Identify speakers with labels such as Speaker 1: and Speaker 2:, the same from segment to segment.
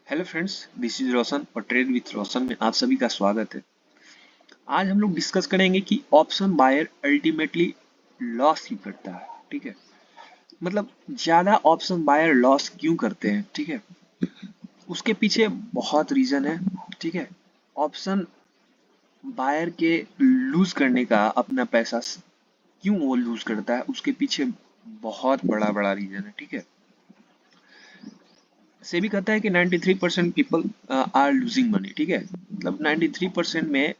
Speaker 1: Hello friends, this is रोशन और trade with रोशन में आप सभी का स्वागत है। आज हम लोग डिस्कस करेंगे कि ऑप्शन बायर अल्टीमेटली लॉस क्यों करता है। ठीक है, मतलब ज्यादा ऑप्शन बायर लॉस क्यों करते हैं। ठीक है, उसके पीछे बहुत रीजन है। ठीक है, ऑप्शन बायर के लूज करने का अपना पैसा क्यों वो लूज करता है, उसके पीछे बहुत बड़ा बड़ा रीजन है। ठीक है, सेबी कहता है कि 93% पीपल आर लूजिंग मनी। ठीक है, मतलब 93% में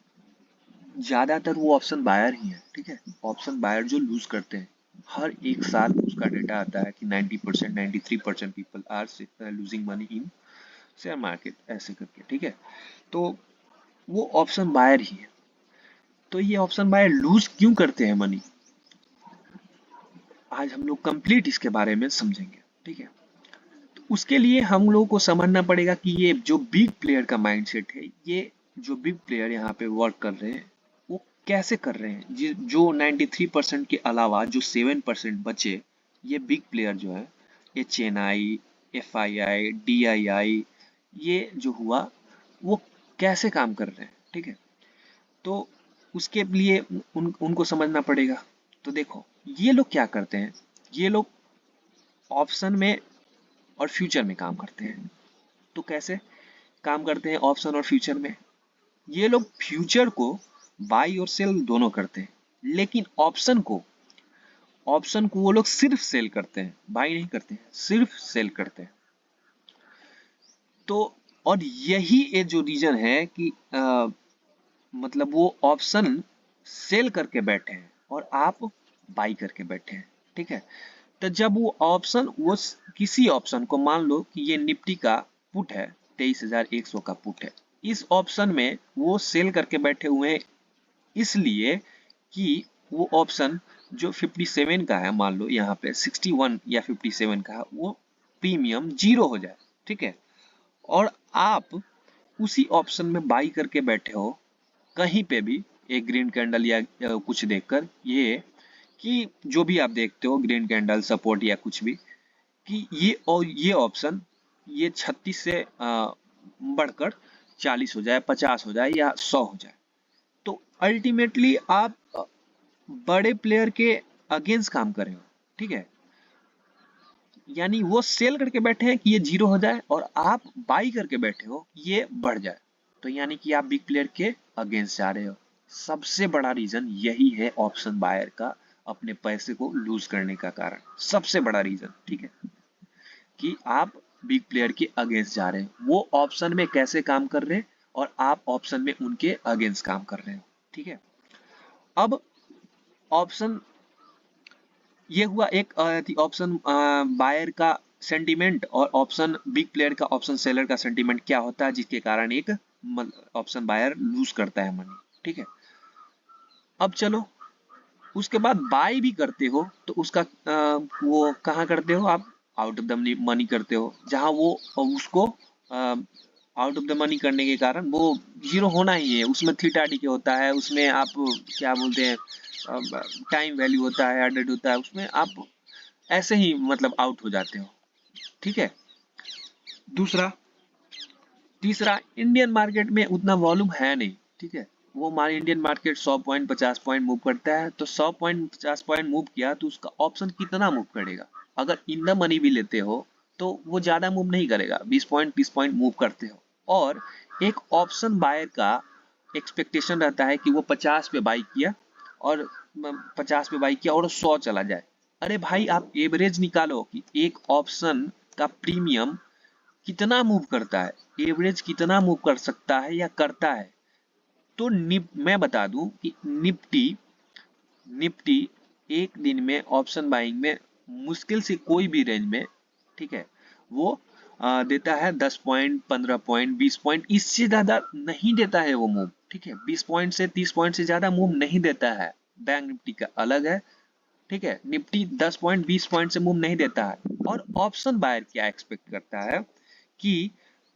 Speaker 1: ज्यादातर वो ऑप्शन बायर ही है। ठीक है, ऑप्शन बायर जो लूज करते हैं, हर एक साल उसका डेटा आता है कि 90%, 93% people are losing money in share market, ऐसे करके। ठीक है, तो वो ऑप्शन बायर ही है। तो ये ऑप्शन बायर लूज क्यों करते हैं मनी, आज हम लोग कंप्लीट इसके बारे में समझेंगे। ठीक है, तो उसके लिए हम लोगों को समझना पड़ेगा कि ये जो बिग प्लेयर का माइंडसेट है, ये जो बिग प्लेयर यहाँ पे वर्क कर रहे हैं, वो कैसे कर रहे हैं। जो 93% के अलावा जो 7% बचे, ये बिग प्लेयर जो है, ये चेन्नई, FII, DII, ये जो हुआ, वो कैसे काम कर रहे हैं। ठीक है, तो उसके लिए उनको समझना पड़ेगा। तो देखो, ये लोग क्या करते हैं, ये लोग ऑप्शन में और फ्यूचर में काम करते हैं। तो कैसे काम करते हैं ऑप्शन और फ्यूचर में, ये लोग फ्यूचर को बाई और सेल दोनों करते हैं, लेकिन ऑप्शन को वो लोग सिर्फ सेल करते हैं, बाई नहीं करते हैं, सिर्फ सेल करते हैं। तो और यही एक जो रीजन है कि मतलब वो ऑप्शन सेल करके बैठे हैं और आप बाई करके बैठे हैं। ठीक है, तो जब वो किसी ऑप्शन को, मान लो कि ये निफ्टी का पुट है, 23,100 का पुट है, इस ऑप्शन में वो सेल करके बैठे हुए हैं, इसलिए कि वो ऑप्शन जो 57 का है, मान लो यहाँ पे 61 या 57 का है, वो प्रीमियम जीरो हो जाए। ठीक है, और आप उसी ऑप्शन में बाई करके बैठे हो, कहीं पे भी एक ग्रीन कैंडल या कुछ देखकर, ये कि जो भी आप देखते हो, ग्रीन कैंडल, सपोर्ट या कुछ भी, कि ये ऑप्शन ये 36 से बढ़कर 40 हो जाए, 50 हो जाए या 100 हो जाए, तो अल्टीमेटली आप बड़े प्लेयर के अगेंस्ट काम कर रहे हो। ठीक है, यानी वो सेल करके बैठे हैं कि ये जीरो हो जाए, और आप बाई करके बैठे हो ये बढ़ जाए, तो यानी कि आप बिग प्लेयर के अगेंस्ट जा रहे हो। सबसे बड़ा रीजन यही है ऑप्शन बायर का अपने पैसे को लूज करने का कारण, सबसे बड़ा रीजन। ठीक है, कि आप बिग प्लेयर के अगेंस्ट जा रहे हैं, वो ऑप्शन में कैसे काम कर रहे हैं और आप ऑप्शन में उनके अगेंस्ट काम कर रहे हो। ठीक है, अब ऑप्शन, ये हुआ एक ऑप्शन बायर का सेंटीमेंट, और ऑप्शन बिग प्लेयर का, ऑप्शन सेलर का सेंटीमेंट क्या होता है, जिसके कारण एक ऑप्शन बायर लूज करता है मनी। ठीक है, अब चलो, उसके बाद बाय भी करते हो तो उसका वो कहाँ करते हो आप, आउट ऑफ द मनी करते हो, जहां वो उसको आउट ऑफ द मनी करने के कारण वो जीरो होना ही है, उसमें थीटा डी के होता है, उसमें आप क्या बोलते हैं, टाइम वैल्यू होता है, एडेड होता है, उसमें आप ऐसे ही मतलब आउट हो जाते हो। ठीक है, दूसरा, तीसरा, इंडियन मार्केट में उतना वॉल्यूम है नहीं। ठीक है, वो हमारे Indian market 100 point 50 point move करता है, तो 100 पॉइंट 50 पॉइंट मूव किया तो उसका ऑप्शन कितना मूव करेगा, अगर इन द मनी भी लेते हो तो वो ज्यादा मूव नहीं करेगा, 20 पॉइंट 30 पॉइंट मूव करते हो। और एक ऑप्शन बायर का एक्सपेक्टेशन रहता है कि वो 50 पे बाई किया, और 50 पे बाई किया और 100 चला जाए। अरे भाई, आप एवरेज निकालो कि एक ऑप्शन का प्रीमियम कितना मूव करता है, एवरेज कितना मूव कर सकता है या करता है। तो मैं बता दूं कि निफ्टी निफ्टी एक दिन में ऑप्शन बाइंग में मुश्किल से कोई भी रेंज में, ठीक है, वो देता है 10 पॉइंट, 15 पॉइंट, 20 पॉइंट, इससे ज्यादा नहीं देता है वो मूव। ठीक है, 20 पॉइंट से 30 पॉइंट से ज्यादा मूव नहीं देता है। बैंक निफ्टी का अलग है। ठीक है, निफ्टी 10 पॉइंट 20 पॉइंट से मूव नहीं देता है। और ऑप्शन बायर क्या एक्सपेक्ट करता है कि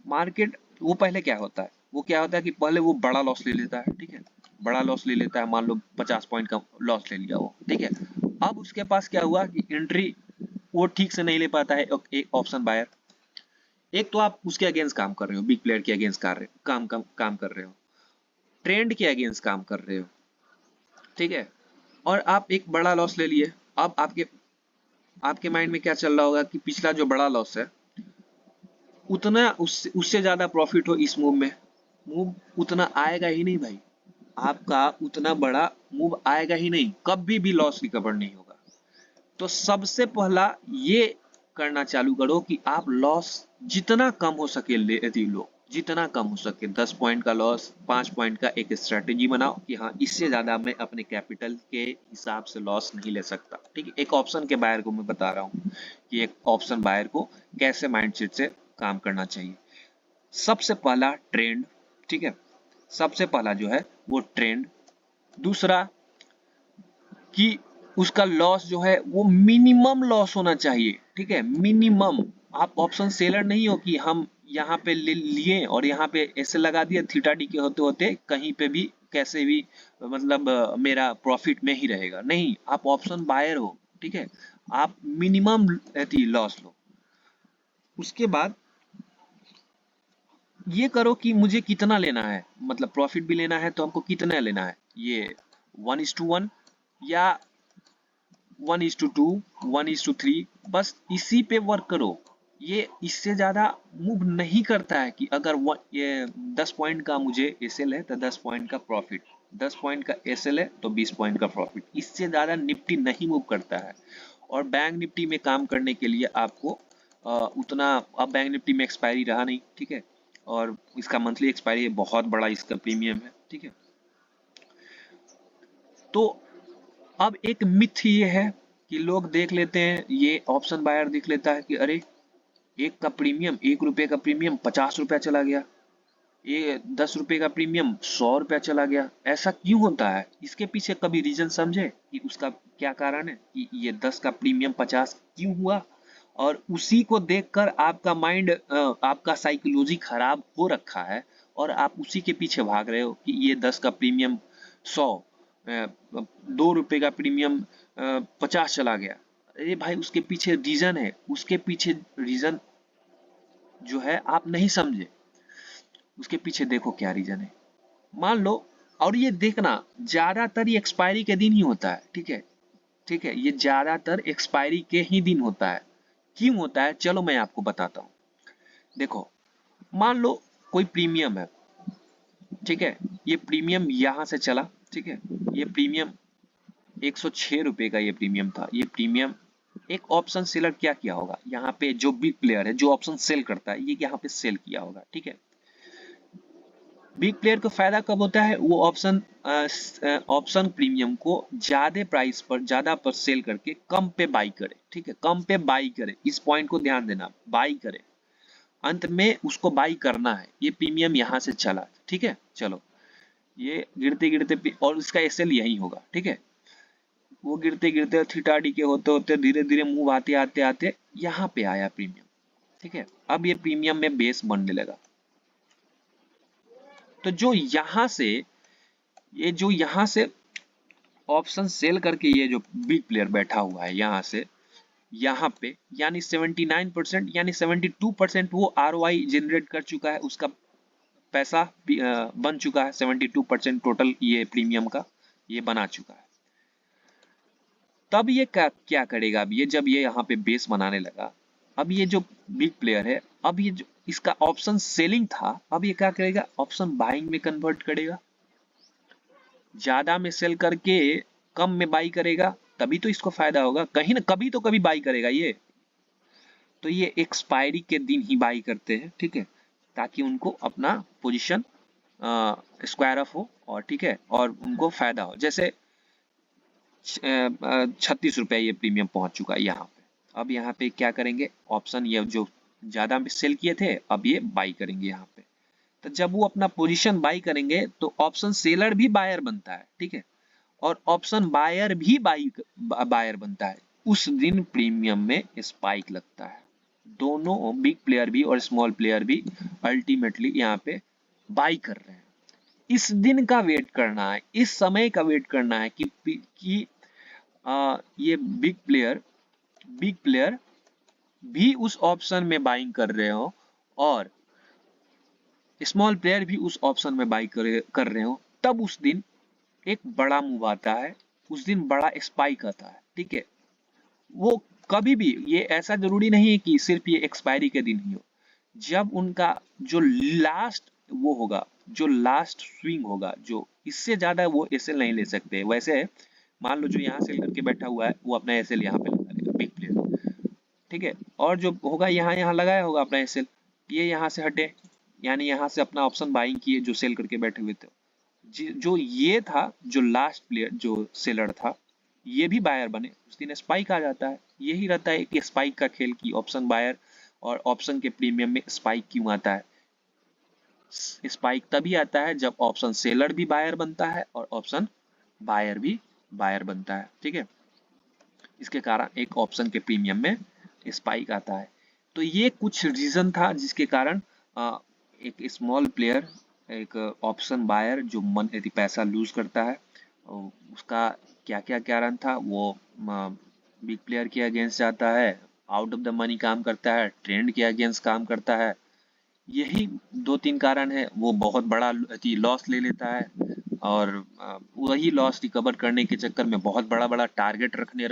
Speaker 1: मार्केट, वो पहले क्या होता है, वो क्या होता है कि पहले वो बड़ा लॉस ले लेता है। ठीक है, बड़ा लॉस ले लेता है, मान लो 50 पॉइंट का लॉस ले लिया वो। ठीक है, अब उसके पास क्या हुआ कि एंट्री वो ठीक से नहीं ले पाता है एक ऑप्शन बायर, एक तो आप उसके अगेंस्ट काम कर रहे हो, बिग प्लेयर के अगेंस्ट काम कर रहे हो, ट्रेंड के अगेंस्ट काम कर रहे हो, ठीक है, और आप एक बड़ा लॉस ले लिए। अब आपके आपके माइंड में क्या चल रहा होगा कि पिछला जो बड़ा लॉस है उतना उससे ज्यादा प्रॉफिट हो इस मूव में, मूव उतना आएगा ही नहीं भाई, आपका उतना बड़ा मूव आएगा ही नहीं, कभी भी लॉस रिकवर नहीं होगा। तो सबसे पहला ये करना चालू करो कि आप लॉस जितना कम हो सके यदि लो, जितना कम हो सके, 10 पॉइंट का लॉस, 5 पॉइंट का एक स्ट्रेटेजी बनाओ कि हाँ इससे ज्यादा मैं अपने कैपिटल के हिसाब से लॉस नहीं ले सकता, ठीक है। एक ऑप्शन के बायर को मैं बता रहा हूँ कि एक ऑप्शन बायर को कैसे माइंडसेट से काम करना चाहिए। सबसे पहला ट्रेंड, ठीक है, सबसे पहला जो है वो ट्रेंड। दूसरा कि उसका लॉस जो है वो मिनिमम लॉस होना चाहिए, ठीक है, मिनिमम। आप ऑप्शन सेलर नहीं हो कि हम यहाँ पे ले लिए और यहाँ पे ऐसे लगा दिया, थीटा डी के होते होते कहीं पे भी कैसे भी मतलब मेरा प्रॉफिट में ही रहेगा, नहीं, आप ऑप्शन बायर हो, ठीक है। आप मिनिमम लॉस लो। उसके बाद ये करो कि मुझे कितना लेना है, मतलब प्रॉफिट भी लेना है तो हमको कितना लेना है, ये 1:1 या 1:2, 1:3, बस इसी पे वर्क करो। ये इससे ज्यादा मूव नहीं करता है कि अगर ये 10 पॉइंट का मुझे एसएल है तो 10 पॉइंट का प्रॉफिट, 10 पॉइंट का एसएल है तो 20 पॉइंट का प्रॉफिट, इससे ज्यादा निफ्टी नहीं मूव करता है। और बैंक निफ्टी में काम करने के लिए आपको उतना, अब बैंक निफ्टी में एक्सपायरी रहा नहीं, ठीक है, और इसका मंथली एक्सपायरी बहुत बड़ा इसका प्रीमियम है, ठीक है। तो अब एक मिथ ये है कि लोग देख लेते हैं, ये ऑप्शन बायर देख लेता है कि अरे एक का प्रीमियम, 1 रुपए का प्रीमियम 50 रुपया चला गया, ये 10 रुपए का प्रीमियम 100 रुपया चला गया, ऐसा क्यों होता है? इसके पीछे कभी रीजन समझे कि उसका क्या कारण है कि ये 10 का प्रीमियम 50 क्यों हुआ? और उसी को देखकर आपका माइंड, आपका साइकोलॉजी खराब हो रखा है और आप उसी के पीछे भाग रहे हो कि ये 10 का प्रीमियम 100, 2 रुपए का प्रीमियम 50 चला गया। अरे भाई उसके पीछे रीजन है, उसके पीछे रीजन जो है आप नहीं समझे, उसके पीछे देखो क्या रीजन है, मान लो। और ये देखना ज्यादातर ये एक्सपायरी के दिन ही होता है, ठीक है, ठीक है, ये ज्यादातर एक्सपायरी के ही दिन होता है। क्यों होता है चलो मैं आपको बताता हूँ। देखो, मान लो कोई प्रीमियम है, ठीक है, ये प्रीमियम यहां से चला, ठीक है, ये प्रीमियम 106 रुपए का ये प्रीमियम था, ये प्रीमियम एक ऑप्शन सेलर क्या किया होगा, यहाँ पे जो बिग प्लेयर है जो ऑप्शन सेल करता है ये यहाँ पे सेल किया होगा, ठीक है। बिग प्लेयर को फायदा कब होता है, वो ऑप्शन प्रीमियम को ज्यादा प्राइस पर, ज्यादा पर सेल करके कम पे बाई करे, ठीक है, कम पे बाई करे, इस पॉइंट को ध्यान देना, बाई करे, अंत में उसको बाई करना है। ये प्रीमियम यहाँ से चला, ठीक है, चलो ये गिरते गिरते और इसका एसएल यही होगा, ठीक है, वो गिरते गिरते थीटा डी के होते होते धीरे धीरे मूव आते आते आते यहाँ पे आया प्रीमियम, ठीक है। अब ये प्रीमियम में बेस बनने लगा, तो जो यहाँ से, ये जो यहाँ से ऑप्शन सेल करके ये जो बिग प्लेयर बैठा हुआ है यहाँ से यहाँ पे, यानी 79% यानी 72% वो आरओआई जनरेट कर चुका है, उसका पैसा बन चुका है, 72% टोटल ये प्रीमियम का ये बना चुका है। तब ये क्या करेगा, अब ये जब ये यहाँ पे बेस बनाने लगा, अब ये जो बिग प्लेयर है, अब ये जो इसका ऑप्शन सेलिंग था, अब ये क्या करेगा, ऑप्शन बाइंग में कन्वर्ट करेगा, ज्यादा में सेल करके कम में बाई करेगा, तभी तो इसको फायदा होगा, कहीं ना कभी तो कभी बाई करेगा ये। तो ये एक्सपायरी के दिन ही बाई करते हैं, ठीक है, ताकि उनको अपना पोजीशन स्क्वायर ऑफ हो, और ठीक है, और उनको फायदा हो। जैसे 36 रुपए ये प्रीमियम पहुंच चुका है यहाँ पे, अब यहाँ पे क्या करेंगे, ऑप्शन ये जो ज्यादा में सेल किए थे अब ये बाई करेंगे यहाँ पे। तो जब वो अपना पोजीशन बाई करेंगे तो ऑप्शन सेलर भी बायर बनता है, ठीक है, और ऑप्शन बायर भी बायर बनता है, उस दिन प्रीमियम में स्पाइक लगता है। दोनों बिग प्लेयर भी और स्मॉल प्लेयर भी अल्टीमेटली यहाँ पे बाई कर रहे हैं। इस दिन का वेट करना है, इस समय का वेट करना है कि ये बिग प्लेयर भी उस ऑप्शन में बाइंग कर रहे हो और स्मॉल प्लेयर भी उस ऑप्शन में बाई कर रहे हो, तब उस दिन एक बड़ा मूव आता है, उस दिन बड़ा स्पाइक आता है। ठीक है, वो कभी भी, ये ऐसा जरूरी नहीं है कि सिर्फ ये एक्सपायरी के दिन ही हो, जब उनका जो लास्ट वो होगा, जो लास्ट स्विंग होगा, जो इससे ज्यादा वो एसएल नहीं ले सकते। वैसे मान लो जो यहाँ सेल करके बैठा हुआ है वो अपना एसएल यहाँ पे लगा लेगा, बिग प्लेयर। ठीक है, और जो होगा यहाँ यहाँ लगाया होगा अपना एसएल, ये यहाँ से हटे, यानी यहाँ से अपना ऑप्शन बाइंग किए जो सेल करके बैठे हुए थे। जो ये था, जो लास्ट प्लेयर जो सेलर था, ये भी बायर बने, उस दिन स्पाइक आ जाता है। यही रहता है कि स्पाइक का खेल की ऑप्शन बायर और ऑप्शन के प्रीमियम में स्पाइक क्यों आता है। स्पाइक तभी आता है जब ऑप्शन सेलर भी बायर बनता है और ऑप्शन बायर भी बायर बनता है। ठीक है, इसके कारण एक ऑप्शन के प्रीमियम में स्पाइक आता है। तो ये कुछ रीजन था जिसके कारण एक स्मॉल प्लेयर, एक ऑप्शन बायर जो मन यदि पैसा लूज करता है, उसका क्या क्या कारण था, वो बिग प्लेयर के अगेंस्ट जाता है, आउट ऑफ द मनी काम करता है, ट्रेंड के अगेंस्ट काम करता है। यही दो तीन कारण है, वो बहुत बड़ा लॉस ले लेता है, और वही लॉस रिकवर करने के चक्कर में बहुत बड़ा बड़ा टारगेट रखने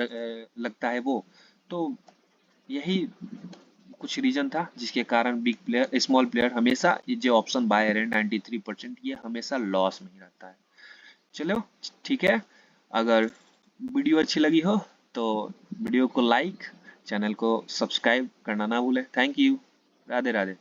Speaker 1: लगता है वो। तो यही कुछ रीजन था जिसके कारण बिग प्लेयर, स्मॉल प्लेयर हमेशा, ये जो ऑप्शन बायर है 93%, ये हमेशा लॉस में ही रहता है। चलो ठीक है, अगर वीडियो अच्छी लगी हो तो वीडियो को लाइक, चैनल को सब्सक्राइब करना ना भूलें। Thank you, Radhe Radhe.